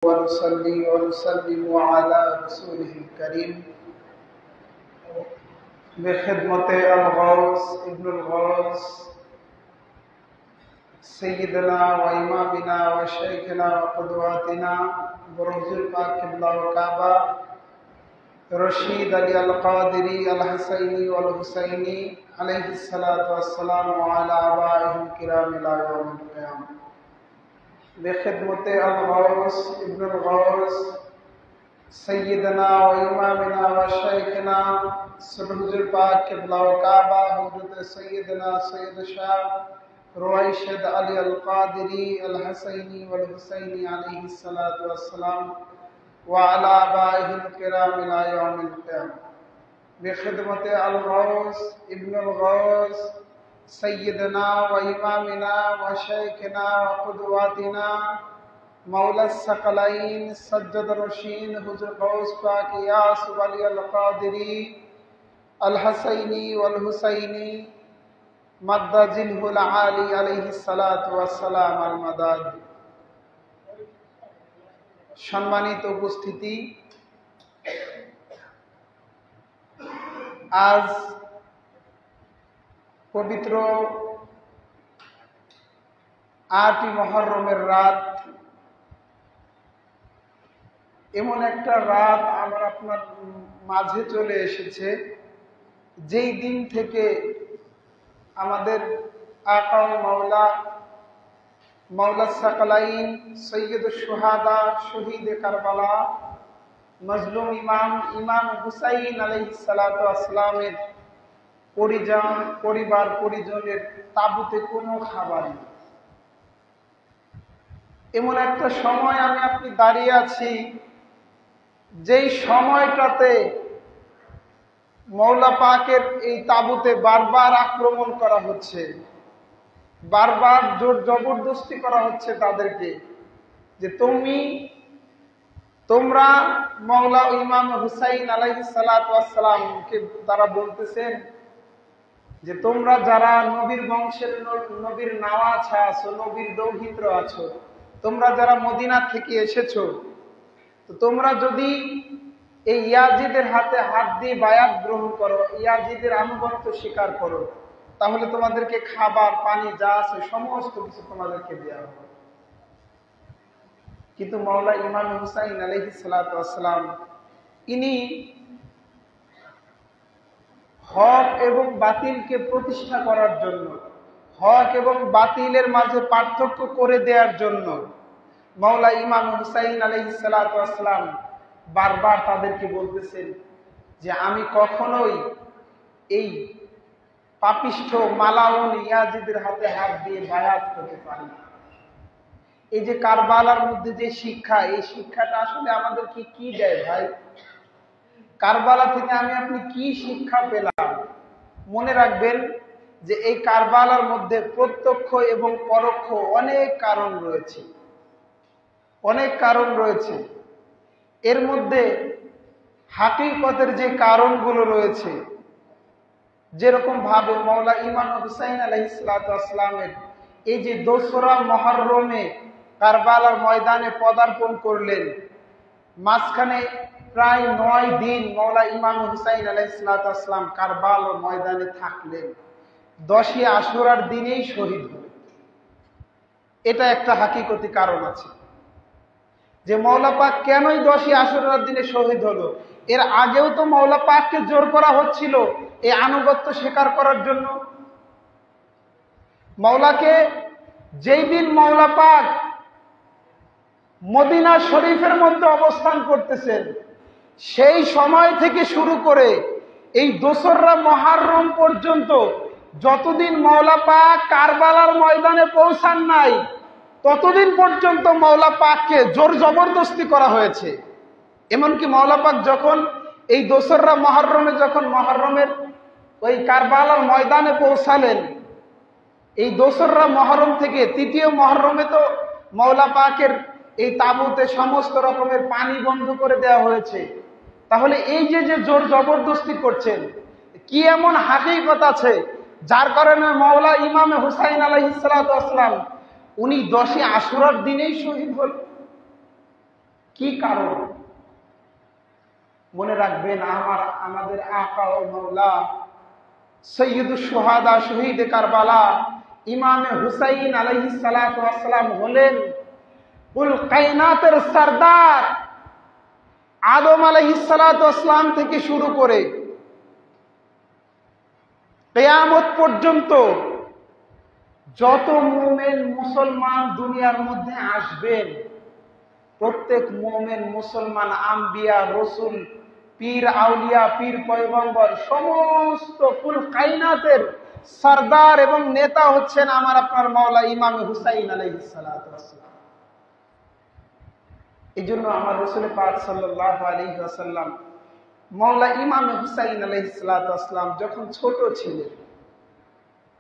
ونصلي ونسلم على رسوله الكريم بخدمة الغوث ابن الغوث سيدنا وإمامنا وشيخنا وقدواتنا بروز الپاک قبلہ وکعبہ رشید علی القادری الحسینی والحسینی علیہ الصلاة والسلام وعلى آبائهم الكرام إلى يوم القيامة بخدمة الغوث ابن الغوث سيدنا وإمامنا وشيخنا سرحج الپاک قبلہ وکعبہ حضرت سيدنا سید شاہ رویشد علی القادری الحسینی والحسینی علیہ الصلاة والسلام وعلى آبائه الكرام إلى يوم القيامة بخدمة الغوث ابن الغوث سيدنا وإمامنا وشيخنا وقدواتنا مولى الثقلين سجد الرشید حضرت غوث پاک یاس علی القادری الحسینی والحسینی مد ذلہ العالی علیہ الصلاۃ والسلام المداد। সম্মানিত উপস্থিতি, আজ পবিত্র ৮ই মুহররমের রাত। এমন একটা রাত আমার আপনার মাঝে চলে এসেছে যেই দিন থেকে আমাদের আকা মাওলা সাকালাইন সৈয়দুশ শুহাদা শহীদ কারবালা মজলুম ইমাম হুসাইন আলাইহিস সালাতু ওয়াসসালামের পরিবার পরিজনের তাঁবুতে কোনো খাবার নেই। এমন একটা সময় আমি আপনি দাঁড়িয়ে আছি যেই সময়টাতে মওলা পাকের এই তাঁবুতে বারবার আক্রমণ করা হচ্ছে, বারবার জোর জবরদস্তি করা হচ্ছে তাদেরকে যে তোমরা মওলা ইমাম হুসাইন আলাইহিস সালাতু ওয়াসসালামকে তারা বলতেছেন যে তোমরা যারা নবীর বংশের নবীর নওয়াজ আছো, নবীর দৌহিত্র আছো, তোমরা যারা মদিনা থেকে এসেছো, তো তোমরা যদি এই ইয়াজিদের হাতে হাত দিয়ে বায়াত গ্রহণ করো, ইয়াজিদের আনুগত্য স্বীকার করো, তাহলে তোমাদেরকে খাবার পানি যা আছে সমস্ত কিছু তোমাদেরকে দেওয়া হবে। কিন্তু মওলা ইমাম হুসাইন আলাইহিস সালাতু ওয়াসসালাম ইনি হক এবং বাতিলকে প্রতিষ্ঠা করার জন্য, হক এবং বাতিলের মাঝে পার্থক্য করে দেওয়ার জন্য মওলা ইমাম হুসাইন আলাইহিস সালাতু ওয়াসসালাম বারবার তাদেরকে বলতেছেন যে আমি কখনোই এই পাপিষ্ঠ মালাউন ইয়াজিদের হাতে হাত দিয়ে বায়াত করতে পারি না। এই যে কারবালার মধ্যে যে শিক্ষা, এই শিক্ষাটা আসলে আমাদেরকে কি দেয় ভাই? কারবালা থেকে আমি আপনি কি শিক্ষা পেলাম? মনে রাখবেন যে এই কারবালার মধ্যে প্রত্যক্ষ এবং পরোক্ষ অনেক কারণ রয়েছে, অনেক কারণ রয়েছে। এর মধ্যে হাকিকতের যে কারণগুলো রয়েছে, যেরকম ভাবে মওলা ইমাম হুসাইন আলাইহিস সালাতু ওয়াসসালামের এই যে ২রা মুহররমে কারবালার ময়দানে পদার্পণ করলেন, মাঝখানে প্রায় ৯ দিন মওলা ইমাম হুসাইন আলাইহিস সালাতু ওয়াসসালাম কারবালার ময়দানে থাকলেন, ১০ই আশুরার দিনেই শহীদ হলেন। এটা একটা হাকিকতি কারণ আছে যে মওলা পাক কেনই ১০ই আশুরার দিনে শহীদ হলো। এর আগেও তো মওলা পাককে জোর করা হচ্ছিল এই আনুগত্য স্বীকার করার জন্য। মওলাকে যেই দিন মওলা পাক মদিনা শরীফের মধ্যে অবস্থান করতেছেন, সেই সময় থেকে শুরু করে এই ২রা মুহররম পর্যন্ত যতদিন মওলা পাক কারবালার ময়দানে পৌঁছান নাই, ততদিন পর্যন্ত মওলা পাককে জোর জবরদস্তি করা হয়েছে। এমনকি মওলা পাক যখন এই ২রা মুহররমে যখন মুহররমের ওই কারবালার ময়দানে পৌঁছালেন, এই ২রা মুহররম থেকে ৩য় মুহররমে তো মওলা পাকের এই তাঁবুতে সমস্ত রকমের পানি বন্ধ করে দেওয়া হয়েছে। তাহলে এই যে জোর জবরদস্তি করছেন, কি এমন হাকিকত আছে যার কারণে মওলা ইমাম হুসাইন আলাইহিস সালাতু ওয়াসসালাম উনি 10ই আশুরার দিনেই শহীদ হল। কি কারণ? মনে রাখবেন, আমাদের আকা ও মাওলা সৈয়দুশ শুহাদা, শহীদে কারবালা ইমামে হুসাইন আলাইহিস সালাতু ওয়াস সালাম হলেন কুল কায়নাতের সরদার। আদম আলাইহিস সালাতু ওয়াস সালাম থেকে শুরু করে কিয়ামত পর্যন্ত যত মুমিন মুসলমান দুনিয়ার মধ্যে আসবেন, প্রত্যেক মুমিন মুসলমান, আম্বিয়া, রসুল, পীর আউলিয়া, পীর পয়গম্বর, সমস্ত কুল কায়নাতের সরদার এবং নেতা হচ্ছেন আমার আপনার মাওলা ইমামে হুসাইন আলাইহিস সালাতু ওয়াস সালাম। এই জন্য আমার রাসূল পাক সাল্লাল্লাহু আলাইহি ওয়াসাল্লাম মাওলা ইমামে হুসাইন আলাইহিস সালাতু ওয়াস সালাম যখন ছোট ছিলেন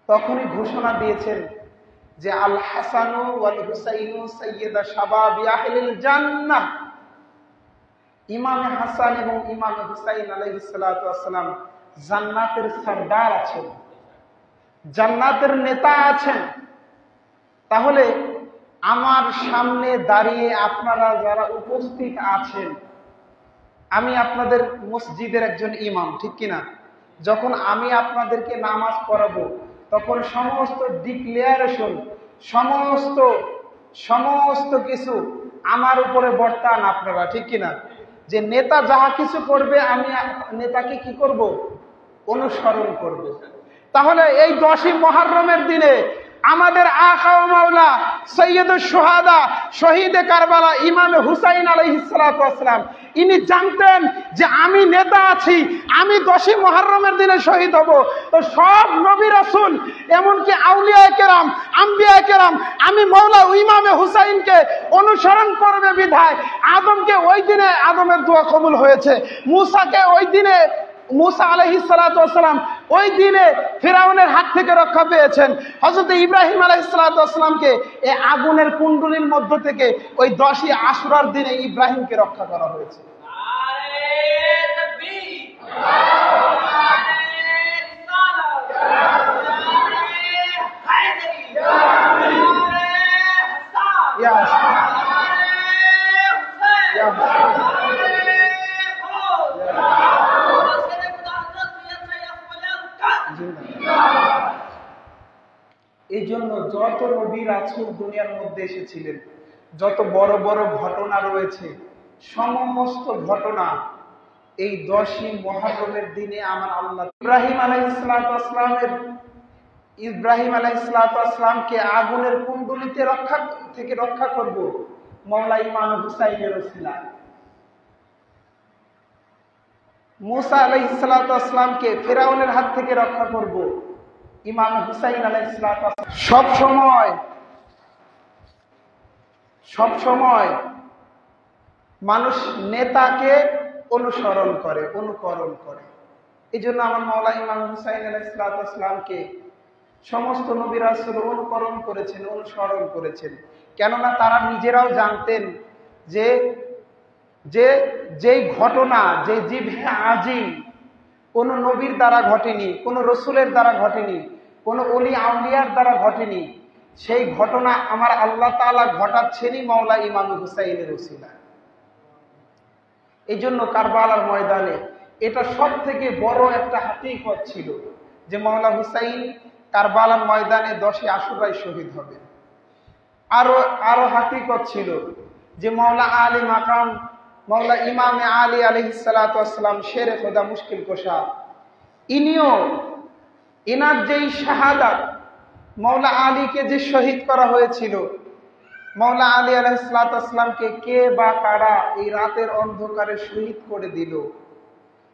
তখনই ঘোষণা দিয়েছেন যে আল হাসানু ওয়াল হুসাইনু সাইয়্যিদা শাবাবি আহলিল জান্নাহ। ইমামে হাসান এবং ইমামে হুসাইন আলাইহিস সালাতু ওয়াস সালাম জান্নাতের সরদার আছেন, জান্নাতের নেতা আছেন। তাহলে আমার সামনে দাঁড়িয়ে আপনারা যারা উপস্থিত আছেন, আমি আপনাদের মসজিদের একজন ইমাম, ঠিক কিনা? যখন আমি আপনাদেরকে নামাজ পড়াবো তখন সমস্ত ডিক্লেয়ারেশন, সমস্ত কিছু আমার উপরে বর্তান আপনারা, ঠিক কিনা? যে নেতা যাহা কিছু করবে আমি নেতাকে কি করব? অনুসরণ করব। তাহলে এই 10ই মুহররমের দিনে আমাদের আকা ও মাওলা সৈয়দুশ শুহাদা, শহীদে কারবালা ইমামে হুসাইন আলাইহিস সালাতু ওয়াস সালাম ইনি জানতেন যে আমি নেতা আছি, আমি 10ই মুহররমের দিনে শহীদ হব। তো সব নবী রাসূল, এমনকি আউলিয়ায়ে কেরাম, আম্বিয়ায়ে কেরাম, আমি মাওলা ইমামে হুসাইনকে অনুসরণ করবে বিধায় আদমকে ওই দিনে আদমের দোয়া কবুল হয়েছে, মুসাকে ওই দিনে মুসা আলাইহিস সালাতু ওয়াস সালাম ওই দিনে ফিরাউনের হাত থেকে রক্ষা পেয়েছেন। হযরত ইব্রাহিম আলাইহিস সালাতু ওয়াস সালামকে এই আগুনের কুণ্ডলীর মধ্য থেকে ওই 10ই আশুরার দিনে ইব্রাহিমকে রক্ষা করা হয়েছে। এই জন্য যত নবী রাসূল দুনিয়ার মধ্যে এসেছিলেন, যত বড় বড় ঘটনা রয়েছে, সমস্ত ঘটনা এই 10ই মুহররমের দিনে আমার আল্লাহ ইব্রাহিম আলাইহিস সালামকে আগুনের কুণ্ডলীতে রক্ষা করব মাওলা ইমাম হুসাইনের ওসিলায়। মুসা আলাইহিস সালামকে ফিরাউনের হাত থেকে রক্ষা করব ইমাম হুসাইন আলাইহিস সালাম। সব সময় মানুষ নেতাকে অনুকরণ করে। এই জন্য আমার মাওলা ইমাম হুসাইন আলাইহিস সালামকে সমস্ত নবী রাসূল অনুসরণ করেছেন। কেননা তারা নিজেরাও জানতেন যে যেই ঘটনা, যে জিভে আজিম কোন নবীর দ্বারা ঘটেনি, কোন রসুলের দ্বারা ঘটেনি, কোন ওলি আউলিয়ার দ্বারা ঘটেনি, সেই ঘটনা আমার আল্লাহ তাআলা ঘটাচ্ছেনই মাওলা ইমাম হুসাইনের ওসিলায়। এই জন্য কারবালার ময়দানে এটা সব থেকে বড় একটা হাকিকত ছিল যে মাওলা হুসাইন কারবালার ময়দানে 10ই আশুরায় শহীদ হবেন। আরো হাকিকত ছিল যে মাওলা আলী মাকাম, মাওলা ইমামে আলী আলাইহিস সালাতু ওয়াস সালাম শেরে খোদা, মুশকিল কোশা, ইনার যেই শাহাদাত, মাওলা আলীকে যে শহীদ করা হয়েছিল, মাওলা আলী আলাইহিস সালাতু ওয়াস সালামকে কে বা কারা এই রাতের অন্ধকারে শহীদ করে দিল,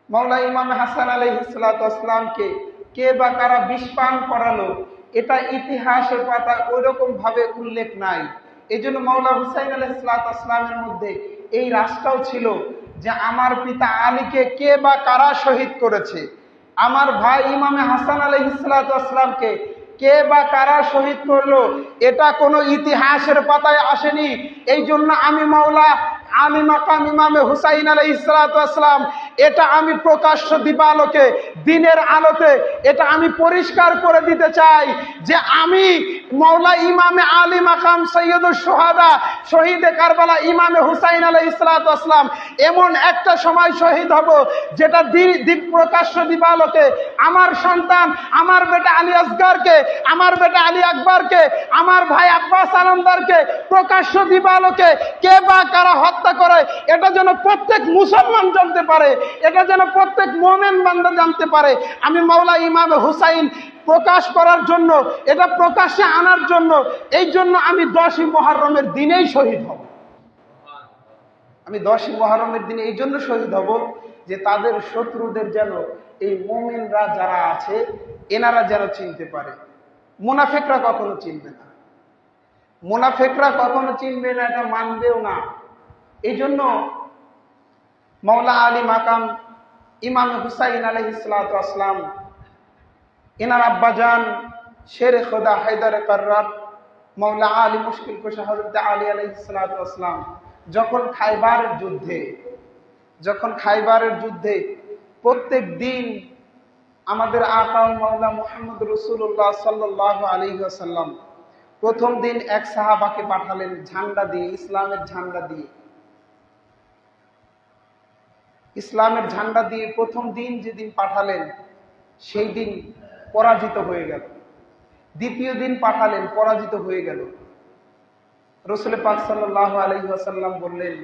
মাওলা ইমাম হাসান আলাইহিস সালাতু ওয়াস সালামকে কে বা কারা বিষ পান করালো, এটা ইতিহাসের পাতায় ওইরকম ভাবে উল্লেখ নাই। এই জন্য মাওলা হুসাইন আলাইহিস সালাতু ওয়াস সালামের মধ্যে এই রাস্তাও ছিল যে আমার পিতা আলীকে কে বা কারা শহীদ করেছে, আমার ভাই ইমামে হাসান আলাইহিস সালাতু ওয়াস সালামকে কে বা কারা শহীদ করলো, এটা কোনো ইতিহাসের পাতায় আসেনি। এই জন্য আমি মাওলা আমি মাকাম ইমামে হুসাইন আলাইহিস সালাতু ওয়াস সালাম এটা আমি প্রকাশ্য দিবালোকে দিনের আলোতে এটা আমি পরিষ্কার করে দিতে চাই যে আমি মাওলা ইমামে আলী মাকাম সৈয়দুস শুহাদা শহীদে কারবালা ইমামে হুসাইন আলাইহিস সালাতু ওয়াস সালাম এমন একটা সময় শহীদ হব যেটা প্রকাশ্য দিবালোকে আমার সন্তান, আমার বেটা আলী আসগরকে, আমার বেটা আলী আকবরকে, আমার ভাই আব্বাস আলমদারকে প্রকাশ্য দিবালোকে কে বা কারা হত্যা করে এটা যেন প্রত্যেক মুসলমান জানতে পারে, এটা যেন প্রত্যেক মুমিন বান্দা জানতে পারে। আমি মাওলা ইমামে হুসাইন প্রকাশ করার জন্য, এটা প্রকাশ্যে আনার জন্য, এই জন্য আমি 10ই মুহররমের দিনেই শহীদ হব। আমি 10ই মুহররমের দিনে এই জন্য শহীদ হব যে তাদের শত্রুদের যেন এই মুমিনরা যারা আছে এনারা যেন চিনতে পারে। মুনাফিকরা কখনো চিনবে না, মুনাফিকরা কখনো চিনবে না, এটা মানবেও না। এই জন্য মাওলা আলী মাকাম ইমাম হুসাইন আলাইহিস সালাতু ওয়াস সালাম এনার আব্বাজান শেরে খোদা হায়দারে কাররার মাওলা আলী মুশকিল কুশা হযরত আলী আলাইহিস সালাতু ওয়াস সালাম যখন খাইবারের যুদ্ধে প্রত্যেক দিন আমাদের আকা মাওলা মুহাম্মদ রাসূলুল্লাহ সাল্লাল্লাহু আলাইহি ওয়াসাল্লাম প্রথম দিন এক সাহাবাকে পাঠালেন ঝান্ডা দিয়ে, ইসলামের ঝান্ডা দিয়ে। ইসলামের ঝান্ডা দিয়ে প্রথম দিন যেদিন পাঠালেন সেই দিন পরাজিত হয়ে গেল। দ্বিতীয় দিন পাঠালেন, পরাজিত হয়ে গেল। রাসূল পাক সাল্লাল্লাহু আলাইহি ওয়াসাল্লাম বললেন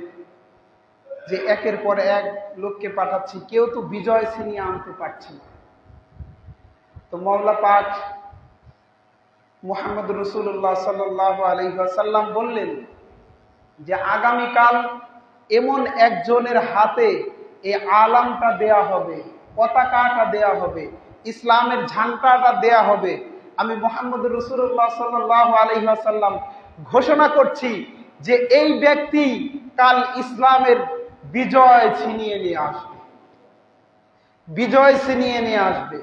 যে একের পর এক লোককে পাঠাচ্ছি, কেউ তো বিজয় ছিনিয়ে আনতে পারছে না। তো মাওলা পাক মুহাম্মদ রাসূলুল্লাহ সাল্লাল্লাহু আলাইহি ওয়াসাল্লাম বললেন যে আগামীকাল এমন একজনের হাতে এই আলামটা দেয়া হবে, পতাকাটা দেয়া হবে, ইসলামের ঝান্ডাটা দেয়া হবে। আমি মুহাম্মদ রাসূলুল্লাহ সাল্লাল্লাহু আলাইহি ওয়াসাল্লাম ঘোষণা করছি যে এই ব্যক্তি কাল ইসলামের বিজয় ছিনিয়ে নিয়ে আসবে, বিজয় ছিনিয়ে নিয়ে আসবে।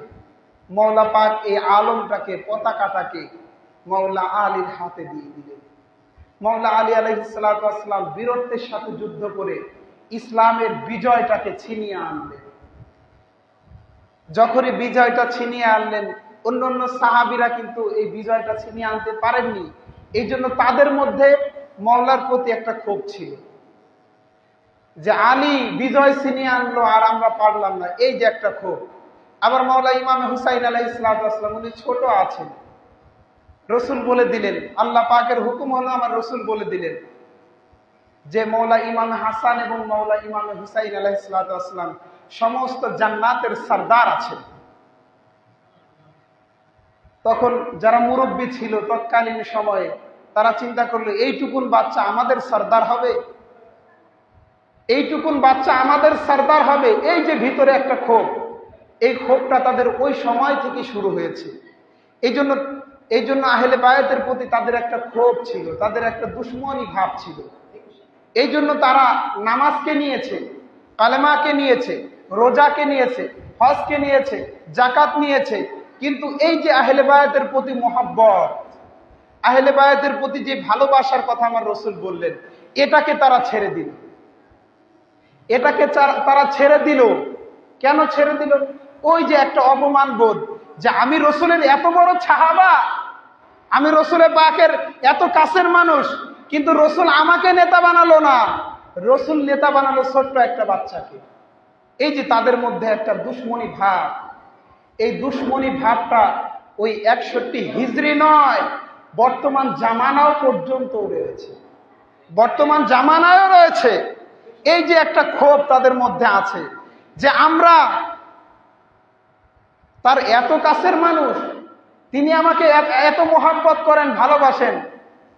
মাওলা পাক এই আলমটাকে, পতাকাটাকে মাওলা আলীর হাতে দিয়ে দিলেন। মাওলা আলী আলাইহিস সালাতু ওয়াস সালাম বীরত্বের সাথে যুদ্ধ করে ইসলামের বিজয়টাকে ছিনিয়ে আনলেন। যখনই বিজয়টা ছিনিয়ে আনলেন, অন্যান্য সাহাবীরা কিন্তু এই বিজয়টা ছিনিয়ে আনতে পারেননি। এই জন্য তাদের মধ্যে মাওলার প্রতি একটা ক্ষোভ ছিল যে আলী বিজয় ছিনিয়ে আনলো আর আমরা পারলাম না, এই যে একটা ক্ষোভ। আবার মাওলা ইমাম হুসাইন আলাইহিস সালাতু ওয়াস সালাম উনি ছোট আছেন, রসুল বলে দিলেন, আল্লাহ পাকের হুকুম হলো, আমার রসুল বলে দিলেন যে মাওলা ইমাম হাসান এবং মাওলা ইমাম হুসাইন আলাইহিস সালাতু ওয়াস সালাম সমস্ত জান্নাতের সরদার আছেন। তখন যারা মুরব্বী ছিল তৎকালীন সময়ে তারা চিন্তা করলো এইটুকুন বাচ্চা আমাদের সরদার হবে, এইটুকুন বাচ্চা আমাদের সরদার হবে। এই যে ভিতরে একটা ক্ষোভ, এই ক্ষোভটা তাদের ওই সময় থেকে শুরু হয়েছে। এই জন্য আহলে বায়াতের প্রতি তাদের একটা ক্ষোভ ছিল, তাদের একটা দুশ্মনী ভাব ছিল। এই জন্য তারা নামাজকে নিয়েছে, কালেমাকে নিয়েছে, রোজাকে নিয়েছে, হজকে নিয়েছে, জাকাত নিয়েছে, কিন্তু এই যে আহলে বায়াতের প্রতি মহব্বত, আহলে বায়াতের প্রতি যে ভালোবাসার কথা আমার রসুল বললেন, এটাকে তারা ছেড়ে দিল। এটাকে তারা ছেড়ে দিল। কেন ছেড়ে দিল? ওই যে একটা অপমান বোধ যে আমি রসুলের এত বড় সাহাবা, আমি রসুলের পাকের এত কাছের মানুষ, কিন্তু রসুল আমাকে নেতা বানালো না, রসুল নেতা বানালো ছোট্ট একটা বাচ্চাকে। এই যে তাদের মধ্যে একটা দুশ্মনী ভাব, এই দুশ্মনী ভাবটা ওই 61 হিজরি নয়, বর্তমান জামানাও পর্যন্ত রয়েছে, বর্তমান জামানায়ও রয়েছে। এই যে একটা ক্ষোভ তাদের মধ্যে আছে যে আমরা তার এত কাছের মানুষ, তিনি আমাকে এত মহব্বত করেন, ভালোবাসেন,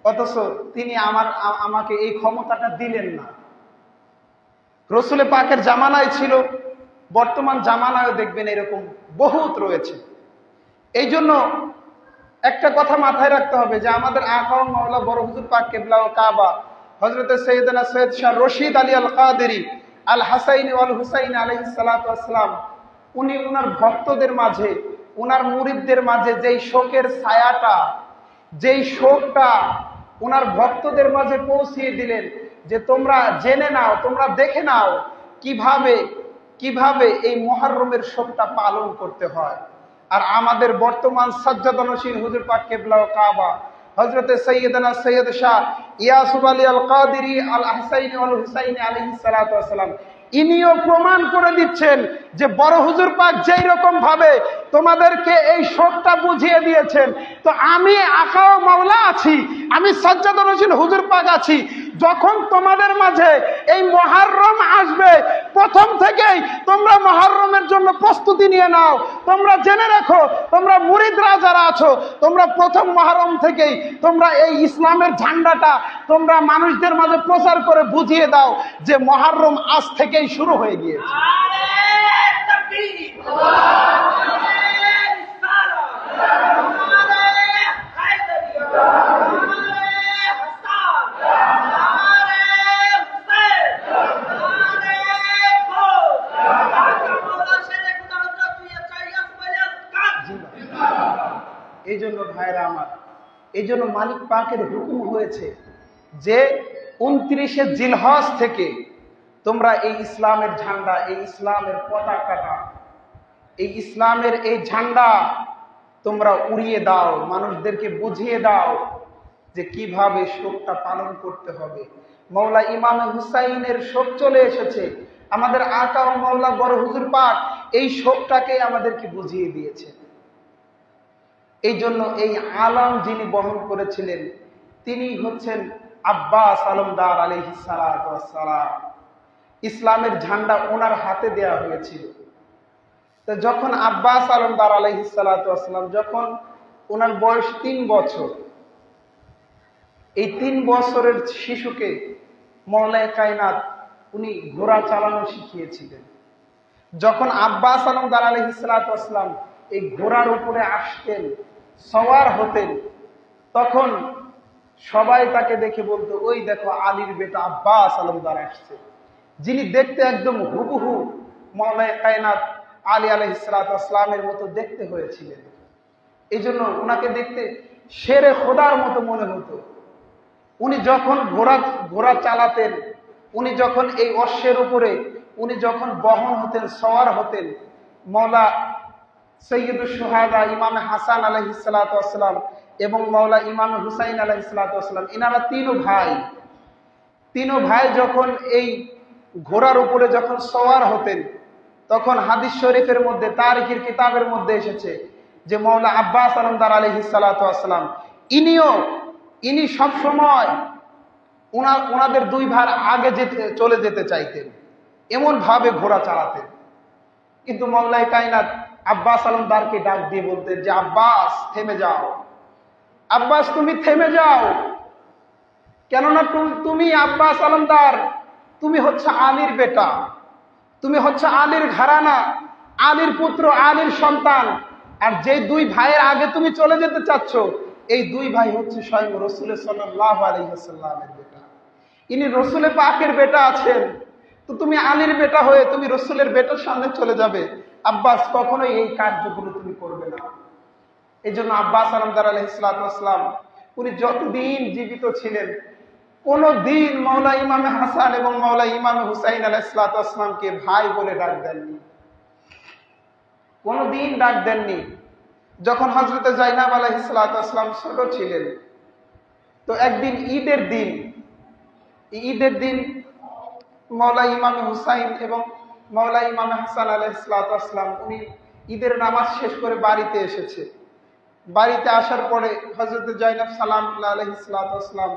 অথচ তিনি আমাকে এই ক্ষমতাটা দিলেন না। রসুলের পাকের জামানায় ছিল, বর্তমান জামানায়ও দেখবেন এরকম বহুত রয়েছে। এই জন্য একটা কথা মাথায় রাখতে হবে যে আমাদের আকা ও মাওলা বড় হুজুর পাক কিবলা ও কাবা হযরত সৈয়দনা সৈয়দ শাহ রশিদ আলী আল কাদেরী আল হাসাইনি ওয়াল হুসাইন আলাইহিস সালাতু ওয়াস সালাম উনি ওনার ভক্তদের মাঝে, ওনার মুরিদদের মাঝে যেই শোকের ছায়াটা, যেই শোকটা ওনার ভক্তদের মাঝে পৌঁছিয়ে দিলেন যে তোমরা জেনে নাও, তোমরা দেখে নাও কিভাবে এই মুহররমের শোকটা পালন করতে হয়। আর আমাদের বর্তমান সাজ্জাদানশীন হুজুর পাক কিবলা ও কাবা হযরতে সাইয়্যিদানা সৈয়দ শাহ ইয়াসুফ আলী আল কাদেরী আল আহসাইনি ওয়াল হুসাইনি আলাইহিস সালাতু ওয়াস সালাম, ইনিও প্রমাণ করে দিচ্ছেন যে বড় হুজুর পাক যেই রকম ভাবে তোমাদেরকে এই শোকটা বুঝিয়ে দিয়েছেন, তো আমি আকা ও মাওলা আছি, আমি সাজ্জাদানশীন হুজুর পাক আছি। যখন তোমাদের মাঝে এই মুহররম আসবে, প্রথম থেকেই তোমরা মুহররমের জন্য প্রস্তুতি নিয়ে নাও। তোমরা জেনে রাখো, তোমরা মুরিদরা যারা আছো, তোমরা প্রথম মুহররম থেকেই তোমরা এই ইসলামের ঝান্ডাটা তোমরা মানুষদের মাঝে প্রচার করে বুঝিয়ে দাও যে মুহররম আজ থেকেই শুরু হয়ে গিয়েছে। এই জন্য ভাইরা আমার, এই জন্য মালিক পাকের হুকুম হয়েছে যে 29শে জিলহজ থেকে তোমরা এই ইসলামের ঝান্ডা, এই ইসলামের পতাকাটা, এই ইসলামের এই ঝান্ডা তোমরা উড়িয়ে দাও, মানুষদেরকে বুঝিয়ে দাও যে কিভাবে শোকটা পালন করতে হবে। মৌলা ইমাম হুসাইনের শোক চলে এসেছে, আমাদের আকা ও মৌলা বড় হুজুর পাক এই শোকটাকে আমাদেরকে বুঝিয়ে দিয়েছে। এই জন্য এই আলম যিনি বহন করেছিলেন তিনি হচ্ছেন আব্বাস আলমদার আলাইহিস সালাতু ওয়াস সালাম। ইসলামের ঝান্ডা ওনার হাতে দেয়া হয়েছিল। তো যখন আব্বাস আলমদার আলাইহিস সালাতু ওয়াস সালাম, যখন ওনার বয়স 3 বছর, এই 3 বছরের শিশুকে মওলায়ে কায়নাত উনি ঘোড়া চালানো শিখিয়েছিলেন। যখন আব্বাস আলমদার আলাইহিস সালাতু ওয়াস সালাম এই ঘোড়ার উপরে আসতেন, সওয়ার হতেন, তখন সবাই তাকে দেখে বলতো, ওই দেখো আলীর বেটা আব্বাস আলমদার আসছে, যিনি দেখতে একদম হুবহু মওলায়ে কায়নাত আলী আলাইহিস সালাতু ওয়াস সালামের মতো দেখতে হয়েছিলেন। এই জন্য ওনাকে দেখতে শেরে খোদার মতো মনে হতো। উনি যখন ঘোড়া চালাতেন, উনি যখন এই অশ্বের উপরে উনি যখন বহন হতেন, সওয়ার হতেন, মওলা সৈয়দুশ শুহাদা ইমাম হাসান আলাইহিস সালাতু ওয়াস সালাম এবং মওলা ইমাম হুসাইন আলাইহিস সালাতু ওয়াস সালাম, এনারা তিনও ভাই যখন এই ঘোড়ার উপরে যখন সওয়ার হতেন, তখন হাদিস শরীফের মধ্যে, তারিখের কিতাবের মধ্যে এসেছে যে মওলা আব্বাস আলমদার আলাইহিস সালাতু ওয়াস সালাম ইনি সব সময় ওনাদের 2 ভাই আগে চলে যেতে চাইতেন, এমন ভাবে ঘোড়া চালাতেন। কিন্তু মওলায়ে কায়নাত আব্বাস আলমদারকে ডাক দিয়ে বলতেন যে আব্বাস থেমে যাও, আব্বাস তুমি থেমে যাও, কেননা তুমি আব্বাস আলমদার, তুমি হচ্ছে আলীর বেটা, তুমি হচ্ছে আলীর ঘরানা, আলীর পুত্র, আলীর সন্তান। আর যে 2 ভাইয়ের আগে তুমি চলে যেতে চাচ্ছ, এই 2 ভাই হচ্ছে স্বয়ং রাসূল সাল্লাল্লাহু আলাইহি ওয়াসাল্লামের বেটা। ইনি রাসূল পাকের বেটা আছেন, তো তুমি আলীর বেটা হয়ে তুমি রাসূলের বেটার সামনে চলে যাবে? আব্বাস, কখনোই এই কার্যগুলো তুমি করবে না। এই জন্য আব্বাস আলমদার আলাইহিস সালাতু ওয়াস সালাম উনি যতদিন জীবিত ছিলেন, কোন দিন মওলা ইমাম হাসান এবং মওলা ইমাম হুসাইন আলাইহিস সালাতু ওয়াস সালামকে ভাই বলে ডাক দেননি, কোনদিন ডাক দেননি। যখন হযরতে জাইনাব আলাইহিস সালাতু ওয়াস সালাম ছোট ছিলেন, তো একদিন ঈদের দিন মওলা ইমাম হুসাইন এবং মওলা ইমাম হাসান আলাইহিস সালাতু ওয়াস সালাম উনি ঈদের নামাজ শেষ করে বাড়িতে এসেছে। বাড়িতে আসার পরে হযরতে জাইনাব সালাম আলাইহিস সালাতু ওয়াস সালাম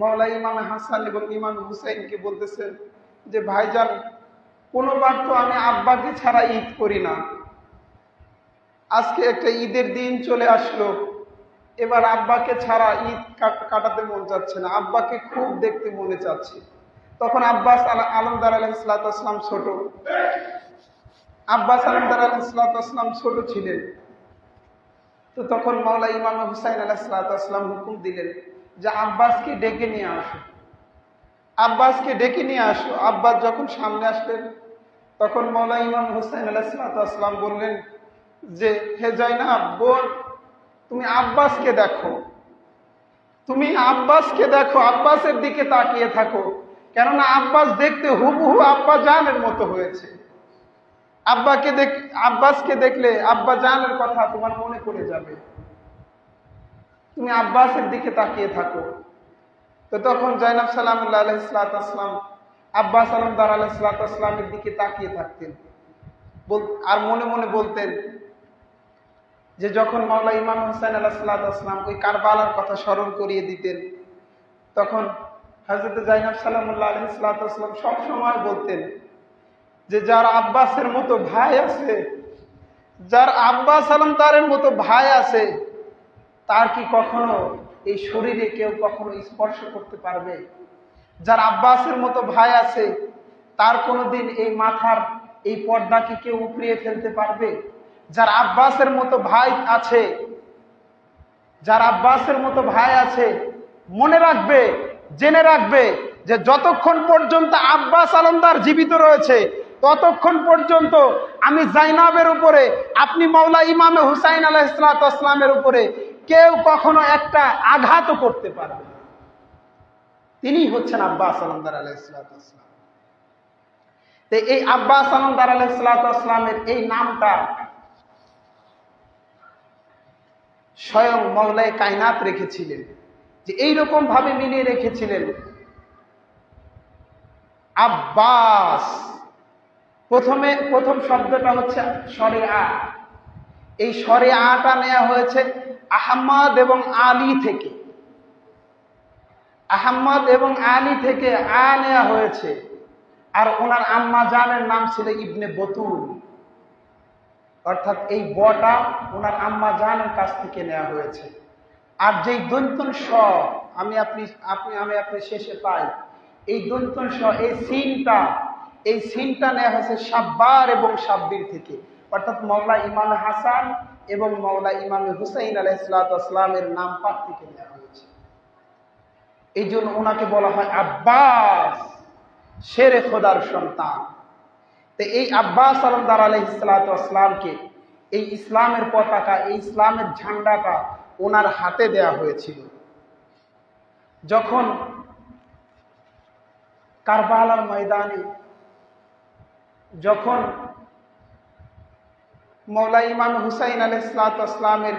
মওলা ইমাম হাসান এবং ইমাম হুসাইনকে বলতেছেন যে ভাইজান, কোনোবার তো আমি আব্বাকে ছাড়া ঈদ করি না, আজকে একটা ঈদের দিন চলে আসলো, এবার আব্বাকে ছাড়া ঈদ কাটাতে মন চাচ্ছে না, আব্বাকে খুব দেখতে মনে চাচ্ছে। তখন আব্বাস আলমদার আলাইহিস সালাতু ওয়াস সালাম ছোট, আব্বাস আলমদার আলাইহিস সালাতু ওয়াস সালাম ছোট ছিলেন। তো তখন মওলা ইমাম হুসাইন আলাইহিস সালাতু ওয়াস সালাম হুকুম দিলেন যে আব্বাসকে ডেকে নিয়ে আসো, আব্বাসকে ডেকে নিয়ে আসো। আব্বাস যখন সামনে আসলেন, তখন মওলা ইমাম হুসাইন আলাইহিস সালাতু ওয়াস সালাম বললেন যে হে জাইনাব বোন, তুমি আব্বাসকে দেখো, তুমি আব্বাসকে দেখো, আব্বাসের দিকে তাকিয়ে থাকো, কেননা আব্বাস দেখতে হুবহু আব্বা জানের মতো হয়েছে। আব্বাসকে দেখলে আব্বা জানের কথা তোমার মনে পড়ে যাবে, তুমি আব্বাসের দিকে তাকিয়ে থাকো। তো তখন জয়নাব সালামুল্লাহ আলাইহিসসালাম আব্বাস আলমদার আলাইহিসসালামের দিকে তাকিয়ে থাকতেন আর মনে মনে বলতেন যে যখন মাওলা ইমাম হুসাইন আলাইহিসসালাম ওই কারবালার কথা স্মরণ করিয়ে দিতেন, তখন হযরত জয়নাব সালামুল্লাহ আলাইহিসসালাম সব সময় বলতেন যে যার আব্বাসের মতো ভাই আছে, যার আব্বাস আলমদারের মতো ভাই আছে, তার কি কখনো এই শরীরে কেউ কখনো স্পর্শ করতে পারবে? যার আব্বাসের মতো ভাই আছে, তার কোনোদিন এই মাথার এই পর্দা কি কেউ উপড়িয়ে ফেলতে পারবে? যার আব্বাসের মতো ভাই আছে, যার আব্বাসের মতো ভাই আছে, মনে রাখবে, জেনে রাখবে যে যতক্ষণ পর্যন্ত আব্বাস আলমদার জীবিত রয়েছে ততক্ষণ পর্যন্ত আমি জাইনাবের উপরে, আপনি মাওলা ইমামে হুসাইন আলাইহিসসালামের উপরে কেউ কখনো একটা আঘাতও করতে পারবে না। তিনি হচ্ছেন আব্বাস আলমদার আলাইহিসসালাম। তো এই আব্বাস আলমদার আলাইহিসসালামের এই নামটা স্বয়ং মাওলায়ে কায়নাত রেখেছিলেন, যে এইরকম ভাবে মিলিয়ে রেখেছিলেন। আব্বাস প্রথম শব্দটা হচ্ছে শরিয়া। এই শরিয়াটা নেওয়া হয়েছে আহমদ এবং আলী থেকে, আহমদ এবং আলী থেকে নেওয়া হয়েছে। আর ওনার আম্মা জানের নাম ছিল ইবনে বতুল, অর্থাৎ এই বটা ওনার আম্মা জানের কাছ থেকে নেওয়া হয়েছে। আর যেই দন্তন স আমি আপনি শেষে পাই, এই দন্তন স এই সিনটা নেওয়া হয়েছে সাব্বার এবং সাব্বির থেকে, অর্থাৎ মাওলা ইমাম হাসান এবং মাওলা ইমাম হুসাইন আলাইহিসসালামের নাম পাক থেকে নেওয়া হয়েছে। এই জন্য ওনাকে বলা হয় আব্বাস, শেরে খোদার সন্তান। তো এই আব্বাস আলমদার আলাইহিসসালামকে এই ইসলামের পতাকা, এই ইসলামের ঝান্ডাটা ওনার হাতে দেয়া হয়েছিল। যখন কারবালার ময়দানে যখন মাওলা ইমাম হুসাইন আলাইহিসসালামের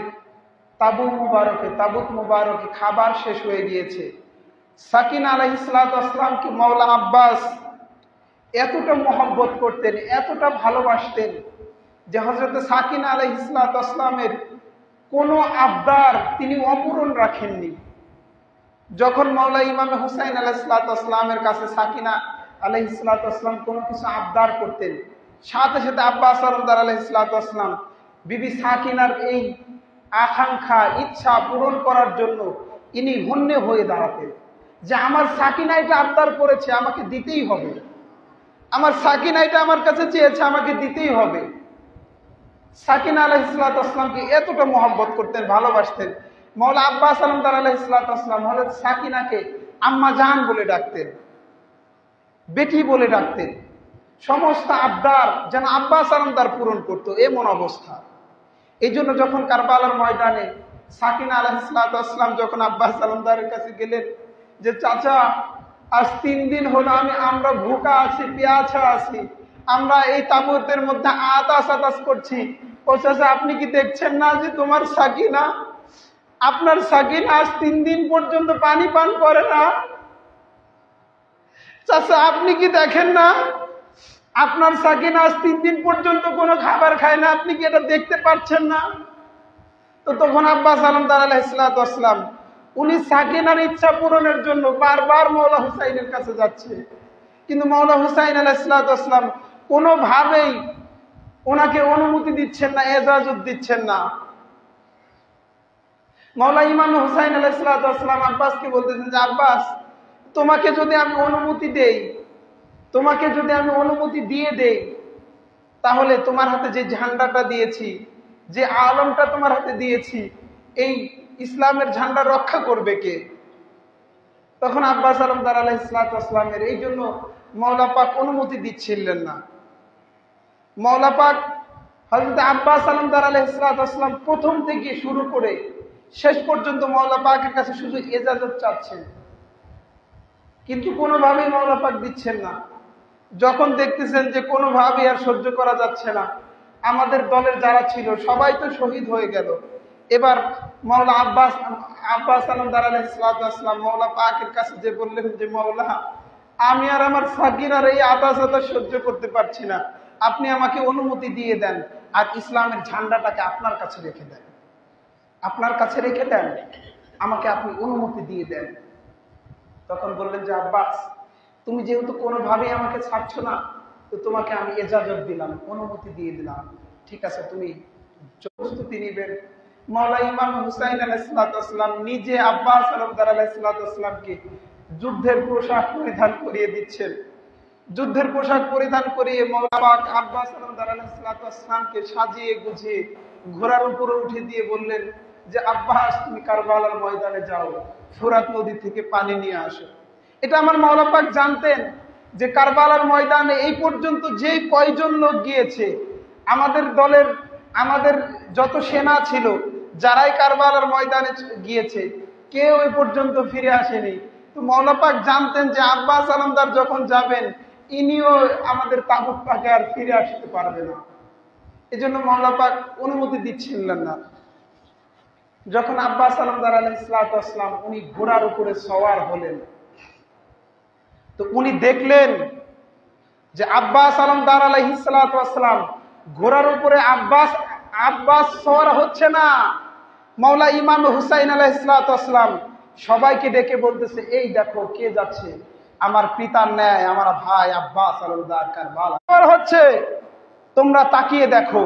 তাবুত মুবারকে খাবার শেষ হয়ে গিয়েছে, সাকিনা আলাইহিসসালামকে মাওলা আব্বাস এতটা মহব্বত করতেন, এতটা ভালোবাসতেন যে হযরত সাকিনা আলাইহিসসালামের কোনো আবদার তিনি অপূরণ রাখেননি। যখন মাওলা ইমাম হুসাইন আলাইহিসসালামের কাছে সাকিনা আলাইহিসসালাম কোনো কিছু আবদার করতেন, সাথে সাথে আব্বাস আলমদার আলাইহিসসালাম বিবি সাকিনার এই আকাঙ্ক্ষা, ইচ্ছা পূরণ করার জন্য ইনি হন্যে হয়ে দাঁড়াতেন যে আমার সাকিনা এটা আবদার করেছে, আমাকে দিতেই হবে, আমার সাকিনা এটা আমার কাছে চেয়েছে, আমাকে দিতেই হবে। সাকিনা আলাইহিসসালামকে এতটা মহব্বত করতেন, ভালোবাসতেন। মাওলা আব্বাস আলমদার আলাইহিসসালাম হযরত সাকিনাকে আম্মা জান বলে ডাকতেন, বেটি বলে ডাকতেন। সমস্ত আবদার যেন আব্বাস আলমদার পূরণ করতো, এমন অবস্থা। এই জন্য যখন কারবালার ময়দানে সাকিনা আলাইহিসসালাম যখন আব্বাস আলমদারের কাছে গেলেন যে চাচা, আজ 3 দিন হলো আমরা ভুকা আছি, পেয়াছা আছি, আমরা এই তাবুতের মধ্যে আতাস করছি। ও চাচা, আপনি কি দেখছেন না যে তোমার সাকিনা, আপনার সাকিনা আজ 3 দিন পর্যন্ত পানি পান করে না? চাচা, আপনি কি দেখেন না আপনার সাকিনা আজ 3 দিন পর্যন্ত কোনো খাবার খায় না? আপনি কি এটা দেখতে পাচ্ছেন না? তো তখন আব্বাস আলমদার আলাইহিসসালাম উনি সাকিনার ইচ্ছা পূরণের জন্য বারবার মাওলা হুসাইনের কাছে যাচ্ছে, কিন্তু মাওলা হুসাইন আলাইহিসসালাম কোনোভাবেই ওনাকে অনুমতি দিচ্ছেন না, এজাজত দিচ্ছেন না। মাওলা ইমাম হুসাইন আলাইহিসসালাম আব্বাসকে বলতেছেন যে আব্বাস, তোমাকে যদি আমি অনুমতি দেই, তোমাকে যদি আমি অনুমতি দিয়ে দেই, তাহলে তোমার হাতে যে ঝান্ডাটা দিয়েছি, যে আলমটা তোমার হাতে দিয়েছি, এই ইসলামের ঝান্ডা রক্ষা করবে কে? তখন আব্বাস আলমদার আলাইহিসসালামের এই জন্য মাওলা পাক অনুমতি দিচ্ছিলেন না। মাওলা পাক হযরত আব্বাস আলমদার আলাইহিসসালাম প্রথম থেকে শুরু করে শেষ পর্যন্ত মাওলা পাকের কাছে শুধু এজাজত চাচ্ছেন, কিন্তু কোনোভাবেই মাওলা পাক দিচ্ছেন না। যখন দেখতেছেন যে কোনোভাবেই আর সহ্য করা যাচ্ছে না, আমাদের দলের যারা ছিল সবাই তো শহীদ হয়ে গেল, এবার মাওলা আব্বাস আলমদার আলাইহিসসালাম মাওলা পাকের কাছে যে বললেন যে মাওলা, আমি আর আমার সাকিনার এই আতাস সহ্য করতে পারছি না, আপনি আমাকে অনুমতি দিয়ে দেন আর ইসলামের ঝান্ডাটাকে আপনার কাছে রেখে দেন, আপনার কাছে রেখে দেন, আমাকে আপনি অনুমতি দিয়ে দেন। তখন বললেন যে আব্বাস, তুমি যেহেতু কোনোভাবেই আমাকে ছাড়ছ না, তো তোমাকে আমি এজাজত দিলাম, অনুমতি দিয়ে দিলাম, ঠিক আছে তুমি প্রস্তুতি নিবেন। মাওলা ইমাম হুসাইন আলাইহিসসালাম নিজে আব্বাস আলমদার আলাইহিসসালামকে যুদ্ধের পোশাক পরিধান করিয়ে দিচ্ছেন। যুদ্ধের পোশাক পরিধান করিয়ে মাওলা পাক আব্বাস আলমদার আলাইহিসসালামকে সাজিয়ে গুছিয়ে ঘোড়ার উপরে উঠে দিয়ে বললেন যে আব্বাস, তুমি কারবালার ময়দানে যাও, ফোরাত নদী থেকে পানি নিয়ে আসো। এটা আমার মাওলা পাক জানতেন যে কারবালার ময়দানে এই পর্যন্ত যেই কয়জন লোক গিয়েছে, আমাদের দলের আমাদের যত সেনা ছিল যারাই কারবালার ময়দানে গিয়েছে, কেউ এই পর্যন্ত ফিরে আসেনি। তো মাওলা পাক জানতেন যে আব্বাস আলমদার যখন যাবেন, ইনিও আমাদের তাবুক পাকে আর ফিরে আসতে পারবে না, এজন্য মাওলা পাক অনুমতি দিচ্ছিলেন না। যখন আব্বাস আলমদার আলাইহিসসালাম উনি ঘোড়ার উপরে সওয়ার হলেন, তো উনি দেখলেন যে আব্বাস আলমদার আলাইহিসসালাম ঘোড়ার উপরে আব্বাস সওয়ার হচ্ছে না, মাওলা ইমাম হুসাইন আলাইহিসসালাম সবাইকে ডেকে বলতেছে, এই দেখো কে যাচ্ছে, আমার পিতার ন্যায় আমার ভাই আব্বাস আলমদার কারবালা সওয়ার হচ্ছে, তোমরা তাকিয়ে দেখো।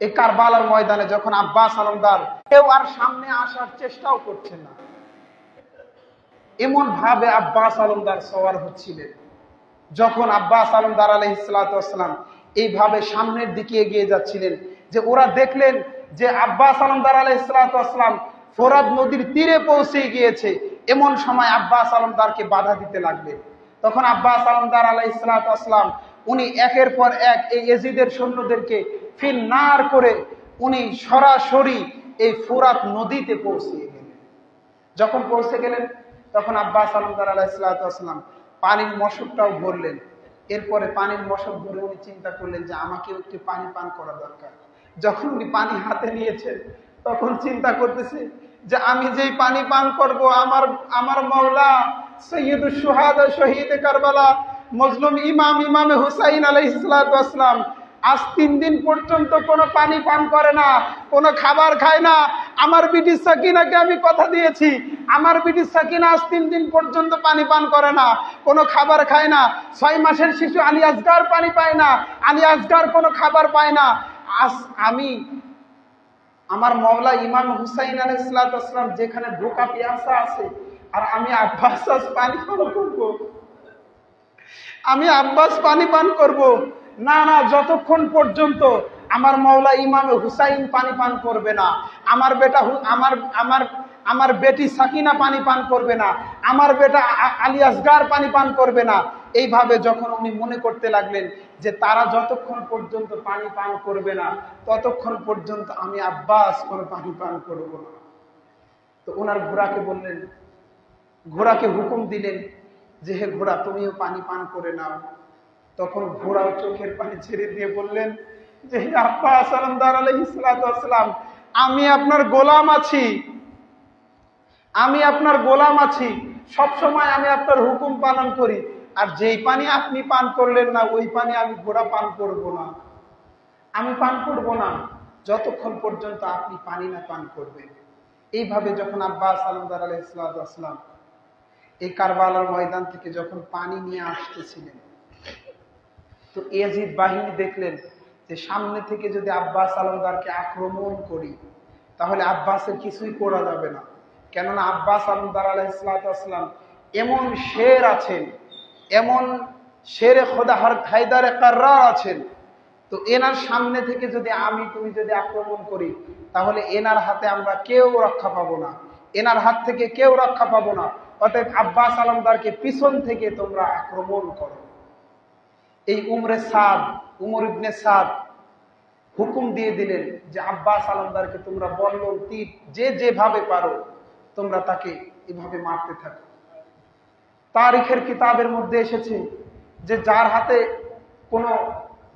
এই কারবালার ময়দানে যখন আব্বাস আলমদার কেউ আর সামনে আসার চেষ্টাও করছে না, এমন ভাবে আব্বাস আলমদার সওয়ার হচ্ছিলেন। যখন আব্বাস আলমদার আলাইহিসসালাম এইভাবে সামনের দিকে এগিয়ে যাচ্ছিলেন, যে ওরা দেখলেন যে আব্বাস আলমদার আলাইহিসসালাম ফোরাত নদীর তীরে পৌঁছে গিয়েছে, এমন সময় আব্বাস আলমদারকে বাধা দিতে লাগলেন। তখন আব্বাস আলমদার আলাইহিসসালাম উনি একের পর এক এই ইয়াজিদের সৈন্যদেরকে ফিন্নার করে উনি সরাসরি এই ফোরাত নদীতে পৌঁছে গেলেন। যখন পৌঁছে গেলেন, তখন আব্বাস আলমদার আলাইহিসসালাম পানির মশকটাও ভরলেন। এরপরে পানির মশক ভরে উনি চিন্তা করলেন যে আমাকেও একটু পানি পান করা দরকার। যখন উনি পানি হাতে নিয়েছেন, তখন চিন্তা করতেছে যে আমি যেই পানি পান করব, আমার মাওলা সৈয়দুশ শুহাদা শহীদ কারবালা মজলুম ইমামে হুসাইন আলাইহিসসালাম আজ 3 দিন পর্যন্ত কোনো পানি পান করে না, কোনো খাবার খায় না। আমার বিটি সাকিনাকে আমি কথা দিয়েছি, আমার বিটি সাকিনা আজ 3 দিন পর্যন্ত পানি পান করে না, কোনো খাবার খায় না। 6 মাসের শিশু আলী আসগার পানি পায় না, আলী আসগার কোনো খাবার পায় না। আজ আমি আমার মাওলা ইমাম হুসাইন আলাইহিসসালাম যেখানে ভোকা পিয়াসা আছে, আর আমি আব্বাস পানি পান করব, আমি আব্বাস পানি পান করব না, না, যতক্ষণ পর্যন্ত আমার মাওলা ইমাম হুসাইন পানি পান করবে না, আমার বেটা আমার বেটি সাকিনা পানি পান করবে না, আমার বেটা আলী আসগার পানি পান করবে না। এইভাবে যখন উনি মনে করতে লাগলেন যে তারা যতক্ষণ পর্যন্ত পানি পান করবে না, ততক্ষণ পর্যন্ত আমি আব্বাস কোনো পানি পান করব না। তো ওনার ঘোড়াকে বললেন, ঘোড়াকে হুকুম দিলেন যে হে ঘোড়া, তুমিও পানি পান করে নাও। তখন ঘোড়াও চোখের পানি ছেড়ে দিয়ে বললেন যে হে আব্বাস আলমদার আলাইহিসসালাম, আমি আপনার গোলাম আছি, আমি আপনার গোলাম আছি, সবসময় আমি আপনার হুকুম পালন করি, আর যেই পানি আপনি পান করলেন না, ওই পানি আমি ঘোড়া পান করব না, আমি পান করব না যতক্ষণ পর্যন্ত আপনি পানি না পান করবেন। এইভাবে যখন আব্বাস আলমদার আলাইহিসসালাম এই কারবালার ময়দান থেকে যখন পানি নিয়ে আসতেছিলেন, তো ইয়াজিদ বাহিনী দেখলেন যে সামনে থেকে যদি আব্বাস আলমদারকে আক্রমণ করি, তাহলে আব্বাসের কিছুই করা যাবে না, কেননা আব্বাস আলমদার আলাইহিসসালাম এমন শের আছেন, এমন শেরে খোদা হায়দারে কাররার আছেন। তো এনার সামনে থেকে যদি তুমি যদি আক্রমণ করি, তাহলে এনার হাতে আমরা কেউ রক্ষা পাবো না, এনার হাত থেকে কেউ রক্ষা পাবো না। অতএব আব্বাস আলমদারকে পিছন থেকে তোমরা আক্রমণ করো। এই উমর ইবনে সাদ হুকুম দিয়ে দিলেন যে আব্বাস আলমদারকে তোমরা বল্লম, তীর, যেভাবে পারো তোমরা তাকে এভাবে মারতে থাকো। তারিখের কিতাবের মধ্যে এসেছে যে যার হাতে কোনো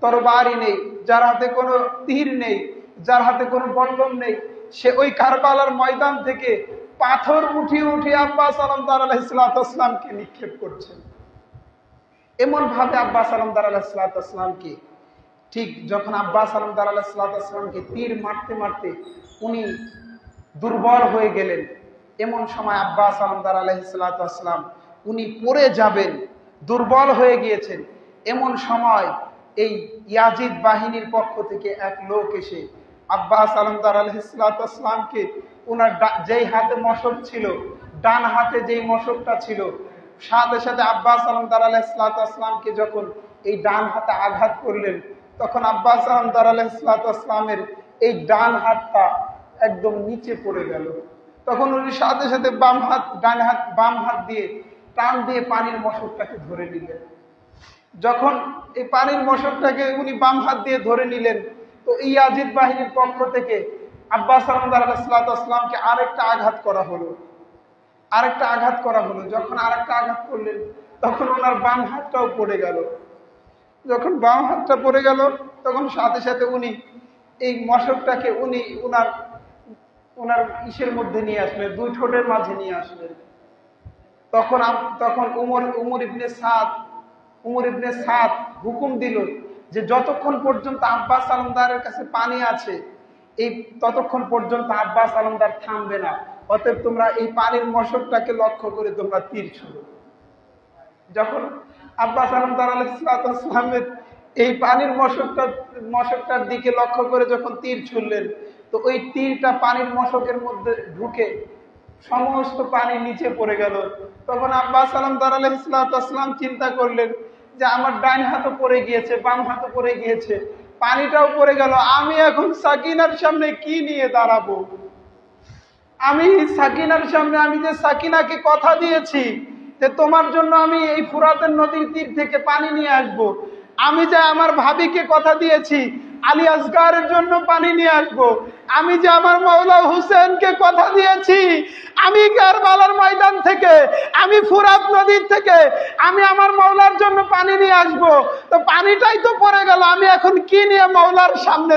তরবারি নেই, যার হাতে কোনো তীর নেই, যার হাতে কোনো বল্লম নেই, সে ওই কারবালার ময়দান থেকে পাথর উঠিয়ে উঠিয়ে আব্বাস আলমদার আলাইহিসসালামকে নিক্ষেপ করছেন। এমন ভাবে আব্বাস আলমদার আলাইহিসসালামকে, ঠিক যখন আব্বাস আলমদার আলাইহিসসালামকে তীর মারতে মারতে উনি দুর্বল হয়ে গেলেন, এমন সময় আব্বাস আলমদার আলাইহিসসালাম উনি পড়ে যাবেন, দুর্বল হয়ে গিয়েছেন। এমন সময় এই ইয়াজিদ বাহিনীর পক্ষ থেকে এক লোক এসে আব্বাস আলমদার আলাইহিসসালামকে ওনার যেই হাতে মশক ছিল, ডান হাতে যেই মশকটা ছিল, সাথে সাথে আব্বাস আলমদার আলাইহিসসালামকে যখন এই ডান হাতে আঘাত করলেন, তখন আব্বাস আলমদার আলাইহিসসালামের এই ডান হাতটা একদম নিচে পড়ে গেল। তখন উনি সাথে সাথে বাম হাত দিয়ে টান দিয়ে পানির মশকটাকে ধরে নিলেন। যখন এই পানির মশকটাকে উনি বাম হাত দিয়ে ধরে নিলেন, তো এই ইয়াজিদ বাহিনীর পক্ষ থেকে আব্বাস আলমদার আলাইহিসসালামকে আরেকটা আঘাত করা হলো। যখন আরেকটা আঘাত করলেন, তখন ওনার বাম হাতটাও পড়ে গেল। যখন বাম হাতটা পড়ে গেল, তখন সাথে সাথে উনি এই মশকটাকে উনি ওনার ইসের মধ্যে নিয়ে আসলেন, দুই ঠোঁটের মাঝে নিয়ে আসলেন। তখন উমর ইবনে সাদ হুকুম দিল যে যতক্ষণ পর্যন্ত আব্বাস আলমদারের কাছে পানি আছে, ততক্ষণ পর্যন্ত আব্বাস আলমদার থামবে না। অতএব তোমরা এই পানির মশকটাকে লক্ষ্য করে তোমরা তীর ছুড়ো। যখন আব্বাস আলমদার আলাইহিসসালামের এই পানির মশকটার দিকে লক্ষ্য করে যখন তীর ছুড়লেন, তো ওই তীরটা পানির মশকের মধ্যে ঢুকে সমস্ত পানি নিচে পড়ে গেল। তখন আব্বাস আলমদার আলাইহিসসালাম চিন্তা করলেন যে আমার ডান হাতও পড়ে গিয়েছে, বাম হাতও পড়ে গিয়েছে, পানিটাও পড়ে গেল, আমি এখন সাকিনার সামনে কি নিয়ে দাঁড়াবো? আমি সাকিনার সামনে, আমি যে সাকিনাকে কথা দিয়েছি যে তোমার জন্য আমি এই ফুরাতের নদীর তীর থেকে পানি নিয়ে আসবো, আমি যে আমার ভাবিকে কথা দিয়েছি আলী আসগারের জন্য পানি নিয়ে আসবো, আমি যে আমার মাওলা হুসেনকে কথা দিয়েছি আমি কারবালার ময়দান থেকে, আমি ফুরাত নদীর থেকে আমি আমার মাওলার জন্য পানি নিয়ে আসবো, তো পানিটাই তো পড়ে গেল, আমি এখন কি নিয়ে মাওলার সামনে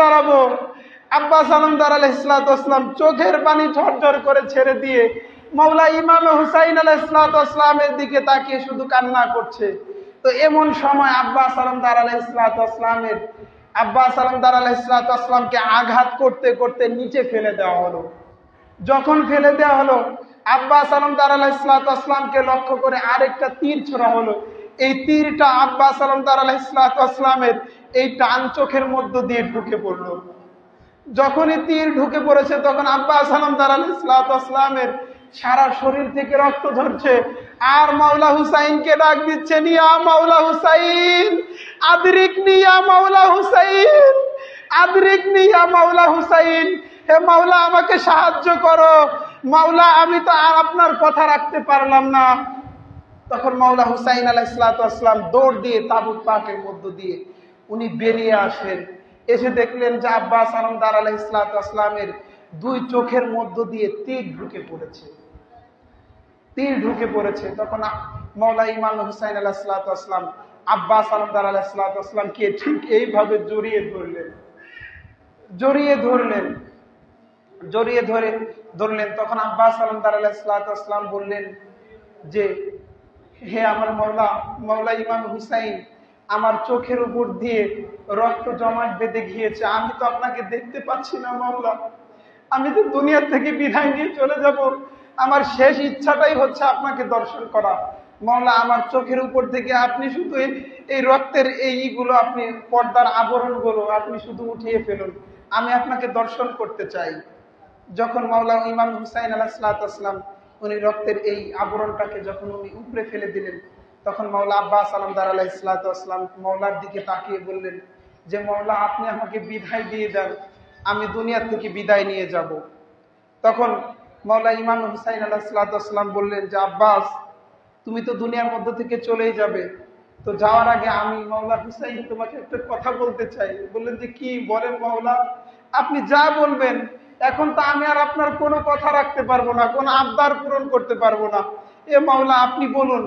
দাঁড়াবো? আব্বাস আলমদার আলাইহিসসালাম চোখের পানি ঝরঝর করে ছেড়ে দিয়ে মাওলা ইমাম হুসাইন আলাইহিসসালামের দিকে তাকিয়ে শুধু কান্না করছে। তো এমন সময় আব্বাস আলমদার আলাইহিসসালামকে আঘাত করতে করতে নিচে ফেলে দেওয়া হলো। যখন ফেলে দেওয়া হলো, আব্বাস আলমদার আলাইহিসসালামকে লক্ষ্য করে আরেকটা তীর ছোড়া হলো। এই তীরটা আব্বাস আলমদার আলাইহিসসালামের এই ডান চোখের মধ্য দিয়ে ঢুকে পড়লো। যখনই তীর ঢুকে পড়েছে, তখন আব্বাস আলমদার আলাইহিসসালামের সারা শরীর থেকে রক্ত ঝরছে, আর মাওলা হুসাইনকে ডাক দিচ্ছেন, ইয়া মাওলা হুসাইন আদরিকনি, ইয়া মাওলা হুসাইন আদরিকনি, ইয়া মাওলা হুসাইন, হে মাওলা আমাকে সাহায্য করো, মাওলা আমি তো আর আপনার কথা রাখতে পারলাম না। তখন মাওলা হুসাইন আলাইহিসসালাম দৌড় দিয়ে তাবুত পাকের মধ্য দিয়ে উনি বেরিয়ে আসেন। এসে দেখলেন যে আব্বাস আলমদার আলাইহিসসালামের দুই চোখের মধ্য দিয়ে তীর ঢুকে পড়েছে। তখন মাওলা ইমাম হুসাইন আলাইহিসসালাম আব্বাস আলমদার আলাইহিসসালামকে ঠিক এইভাবে জড়িয়ে ধরলেন। তখন আব্বাস আলমদার আলাইহিসসালাম বললেন যে হে আমার মাওলা ইমাম হুসাইন, আমার চোখের উপর দিয়ে রক্ত জমাট বেঁধে গিয়েছে, আমি তো আপনাকে দেখতে পাচ্ছি না মাওলা, আমি তো দুনিয়ার থেকে বিদায় নিয়ে চলে যাব, আমার শেষ ইচ্ছাটাই হচ্ছে আপনাকে দর্শন করা। মাওলা আমার চোখের উপর থেকে আপনি শুধু এই রক্তের এইগুলো, আপনি পর্দার আবরণগুলো আপনি শুধু উঠিয়ে ফেলুন, আমি আপনাকে দর্শন করতে চাই। যখন মাওলা ইমাম হুসাইন আলাইহিসসালাম উনি রক্তের এই আবরণটাকে যখন উনি উপরে ফেলে দিলেন, তখন মাওলা আব্বাস আলমদার আলাইহিসসালাম মাওলার দিকে তাকিয়ে বললেন যে মাওলা আপনি আমাকে বিদায় দিয়ে দেন, আমি দুনিয়া থেকে বিদায় নিয়ে যাব। তখন মাওলা ইমাম হুসাইন আলাইহিসসালাম বললেন যে আব্বাস, তুমি তো দুনিয়ার মধ্য থেকে চলেই যাবে, তো যাওয়ার আগে আমি মাওলা হুসাইন তোমাকে একটা কথা বলতে চাই। বললেন যে কি বলেন মাওলা? আপনি যা বলবেন। এখন তো আমি আর আপনার কোনো কথা রাখতে পারবো না, কোনো আবদার পূরণ করতে পারবো না। এ মাওলা আপনি বলুন,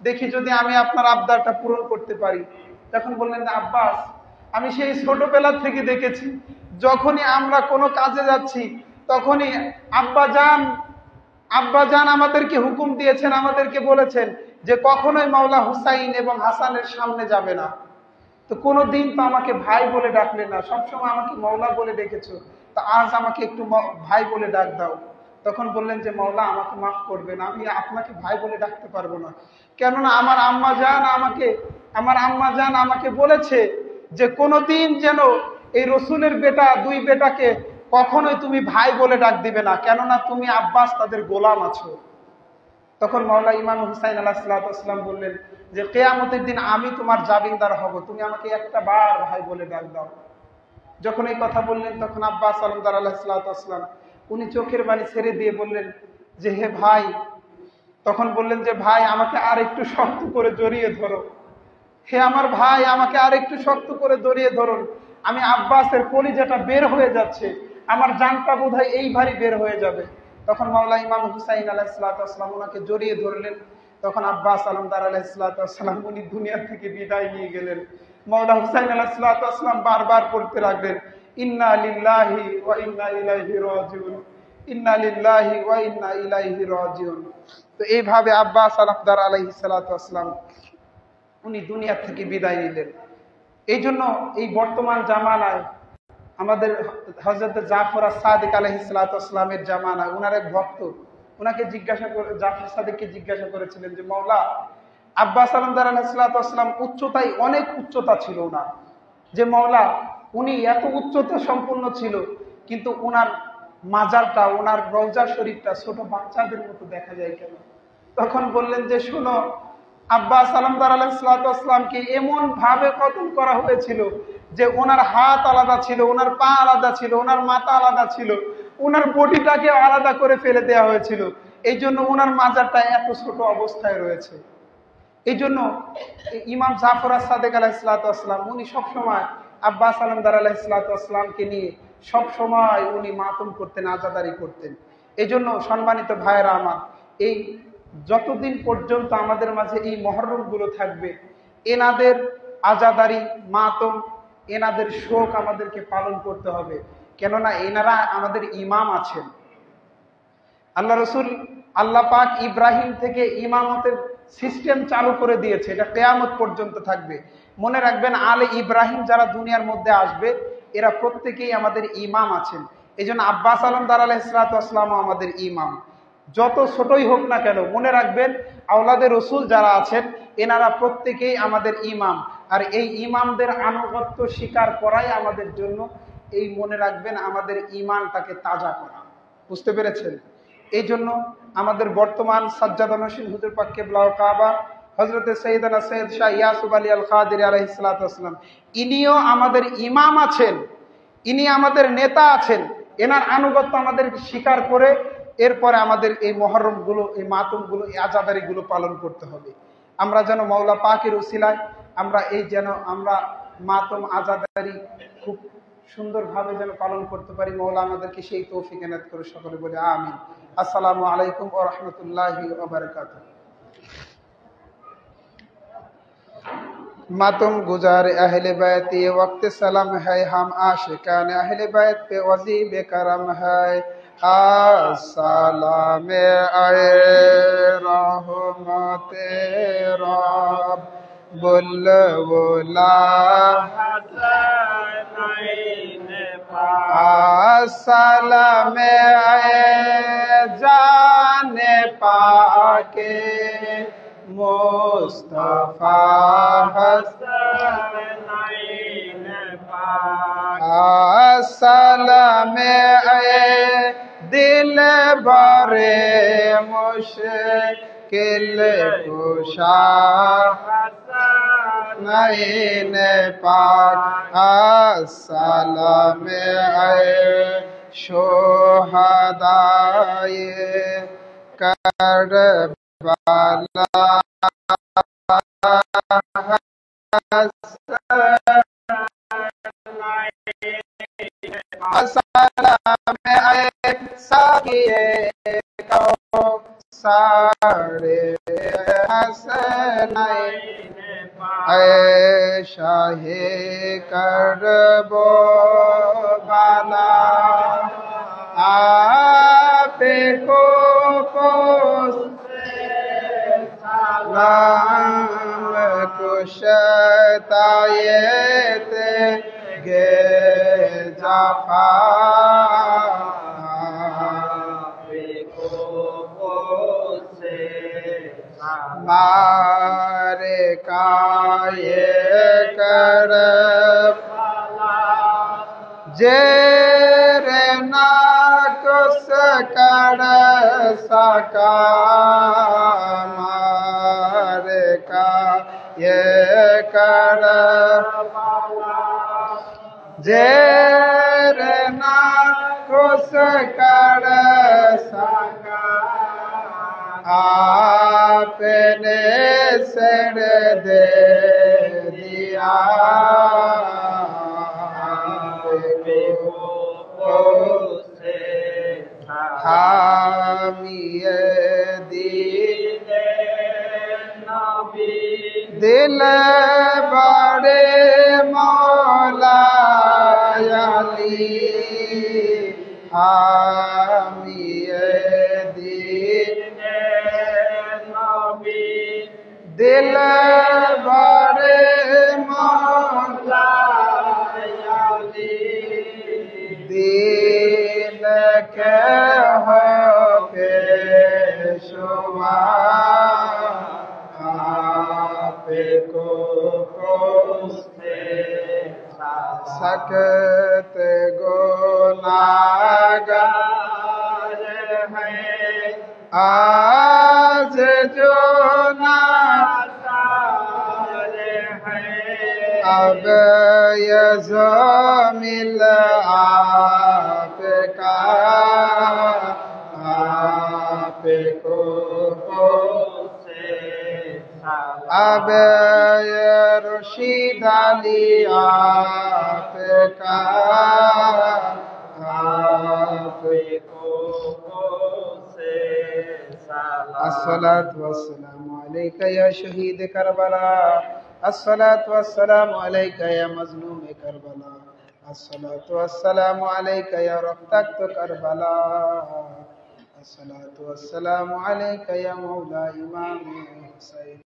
দেখি যদি আমি আপনার আবদারটা পূরণ করতে পারি। তখন বললেন, আব্বাস, আমি সেই ছোটবেলা থেকে দেখেছি, যখনই আমরা কোনো কাজে যাচ্ছি তখনই আব্বাজান আমাদেরকে হুকুম দিয়েছেন, আমাদেরকে বলেছেন যে কখনোই মাওলা হুসাইন এবং হাসানের সামনে যাবে না। তো কোনো দিন তো আমাকে ভাই বলে ডাকলে না, সবসময় আমাকে মাওলা বলে ডেকেছো, তা আজ আমাকে একটু ভাই বলে ডাক দাও। তখন বললেন যে মাওলা আমাকে মাফ করবেন, আমি আপনাকে ভাই বলে ডাকতে পারবো না, কেননা আমার আম্মা জান আমাকে বলেছে যে কোনোদিন যেন এই রসুলের বেটা, দুই বেটাকে কখনোই তুমি ভাই বলে ডাক দিবে না, কেননা তুমি আব্বাস তাদের গোলাম আছো। তখন মাওলা ইমাম হুসাইন আলাইহিসসালাম বললেন যে কিয়ামতের দিন আমি তোমার জামিনদার হব, তুমি আমাকে একটা বার ভাই বলে ডাক দাও। যখন এই কথা বললেন তখন আব্বাস আলমদার আলাইহিসসালাম উনি চোখের পানি ছেড়ে দিয়ে বললেন যে হে ভাই, তখন বললেন যে ভাই আমাকে আর একটু শক্ত করে জড়িয়ে ধরো, হে আমার ভাই আমাকে আর একটু শক্ত করে জড়িয়ে ধরুন, আমি আব্বাসের কলিজাটা বের হয়ে যাচ্ছে, আমার জানটা বোধহয় এইবারই বের হয়ে যাবে। তখন মাওলা ইমাম হুসাইন আলাইহিসসালাম ওনাকে জড়িয়ে ধরলেন। তখন আব্বাস আলমদার আলাইহিসসালাম উনি দুনিয়া থেকে বিদায় নিয়ে গেলেন। মাওলা হুসাইন আলাইহিসসালাম বারবার পড়তে লাগলেন, ইন্না লিল্লাহি ওয়া ইন্না ইলাইহি রাজিউন, ইন্না লিল্লাহি ওয়া ইন্না ইলাইহি রাজিউন। তো এইভাবে আব্বাস আলমদার আলাইহিসসালাম উনি দুনিয়া থেকে বিদায় নিলেন। এই জন্য এই বর্তমান জামানায় আমাদের হযরত জাফর আস-সাদিক আলাইহিসসালামের জামানায় উনার এক ভক্ত উনাকে জাফর সাদিককে জিজ্ঞাসা করেছিলেন যে মাওলা, আব্বাস আলমদার আলাইহিসসালাম উচ্চতায় অনেক উচ্চতা ছিল ওনার, যে মাওলা উনি এত উচ্চতা সম্পন্ন ছিল কিন্তু ওনার মাজারটা, ওনার রওজা শরীফটা ছোট বাচ্চাদের মতো দেখা যায় কেন? তখন বললেন যে শোনো, আব্বাস আলমদার আলাইহিসসালামকে এমন ভাবে কতল করা হয়েছিল যে ওনার হাত আলাদা ছিল, ওনার পা আলাদা ছিল, ওনার মাথা আলাদা ছিল, ওনার বডিটাকে আলাদা করে ফেলে দেওয়া হয়েছিল, এই জন্য ওনার মাজারটা এত ছোট অবস্থায় রয়েছে। এই জন্য ইমাম জাফর আস-সাদিক আলাইহিসসালাম উনি সবসময় আব্বাস আলমদার আলাইহিসসালামকে নিয়ে সবসময় উনি মাতম করতেন, আজাদারি করতেন। এই জন্য সম্মানিত ভাইয়েরা আমার, এই যতদিন পর্যন্ত আমাদের মাঝে এই মহররম গুলো থাকবে, এনাদের আজাদারি, মাতম, এনাদের শোক আমাদেরকে পালন করতে হবে, কেননা এনারা আমাদের ইমাম আছেন। আল্লাহ রসুল, আল্লাহ পাক ইব্রাহিম থেকে ইমামতের সিস্টেম চালু করে দিয়েছে, এটা কিয়ামত পর্যন্ত থাকবে। মনে রাখবেন, আলে ইব্রাহিম যারা দুনিয়ার মধ্যে আসবে এরা প্রত্যেকেই আমাদের ইমাম আছেন। এই জন্য আব্বাস আলমদার আলাইহিসসালামও আমাদের ইমাম, যত ছোটই হোক না কেন। মনে রাখবেন, আওলাদে রসুল যারা আছেন এনারা প্রত্যেকেই আমাদের ইমাম, আর এই ইমামদের আনুগত্য স্বীকার করাই আমাদের জন্য, এই মনে রাখবেন, আমাদের ঈমানটাকে তাজা করা। বুঝতে পেরেছেন? এই জন্য আমাদের বর্তমান সাজ্জাদা নশীন হুজুর পাক কিবলা কাবা হযরত সৈয়দনা সৈয়দ শাহ ইয়াসুফ আলী আল কাদেরী আলাইহিস সালাম, ইনিও আমাদের ইমাম আছেন, ইনি আমাদের নেতা আছেন। এনার আনুগত্য আমাদের স্বীকার করে এরপরে আমাদের এই মহরম গুলো, এই মাতম গুলো, এই আজাদারি গুলো পালন করতে হবে। আমরা যেন মাওলা পাকের উসিলায় আমরা মাতম, আজাদারি খুব সুন্দরভাবে যেন পালন করতে পারি। মাওলা আমাদেরকে সেই তৌফিক এনায়েত করে, সকলে বলে আমিন। আসসালামু আলাইকুম ওয়া রাহমাতুল্লাহি ওয়া বারাকাতুহু। मातम गुजार अहले बैत ये वक्त सलाम है, हम आशिकान अहले बैत पे वजीब करम है। अस्सलाम आए रहमते रब बुलबुला अस्सलाम आए जाने पाके मुस्तफा हसनैन पाक। अस्सलाम ए दिल बरे मुश्किल कुशा हसनैन पाक। अस्सलाम ए शुहदाए करबला सलाम साकिए सारे हसनैन ऐ शाहे करबो बाला आपे को सलाम कुशतायते गे जाफा मारे काये कर जेरे ना कुस कर सका मारे काये कर जेरे ना कुस कर सका आपने सर दे दिया हामिए दिल बड़े मौला अली हामिए दिल बड़े मौला दिल के हो पेशवा को सकत गुनाहगार है आज जो नासार है अब यज़ो मिल आपका आपको अब रुशीद अली आपका अस्सलातु वस्सलामु अलैका या शहीद करबला अस्सलातु वस्सलामु अलैका या मज़लूम करबला अस्सलातु वस्सलामु अलैका या रफ़्तत करबला अस्सलातु वस्सलामु अलैका या मौला इमाम हुसैन।